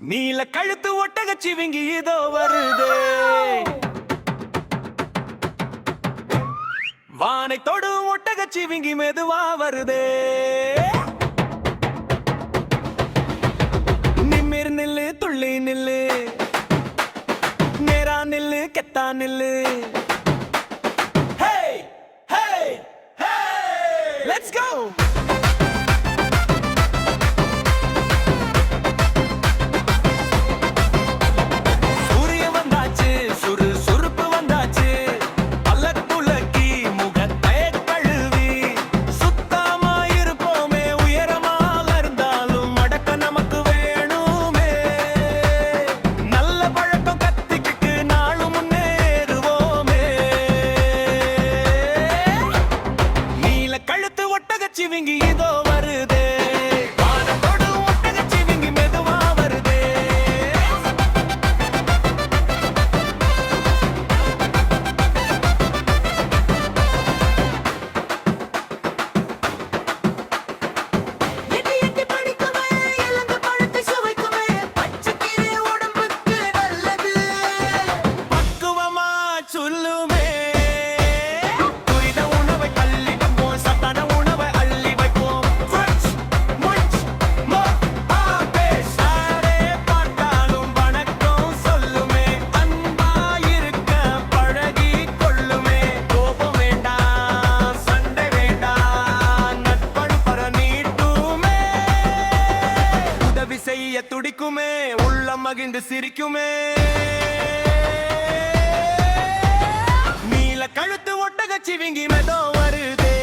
நீல கழுத்து ஒட்டகச்சிவிங்கி இதோ வருதே. வானை தொடும் ஒட்டகச்சிவிங்கி மெதுவா வருதே. நிமிர் நில்லு, துள்ளி நில்லு, நேரா நில்லு, கெத்தா நில்லு. Hey, hey, hey, let's go. ஒட்டகச்சிவிங்கி இதோ வருதே. வானத்தோடு ஒட்டகச்சிவிங்கி மெதுவா வருதே. எட்டி எட்டி படிக்குமே, இலந்து பழத்தை சுவைக்குமே, பச்சைக்கீரை உடம்புக்கு நல்லது. பக்குவமா சொல்லுமே, செய்ய துடிக்குமே, உள்ளம் மகிழ்ந்து சிரிக்குமே. நீல கழுத்து ஒட்டகச்சிவிங்கி மெதோ வருதே.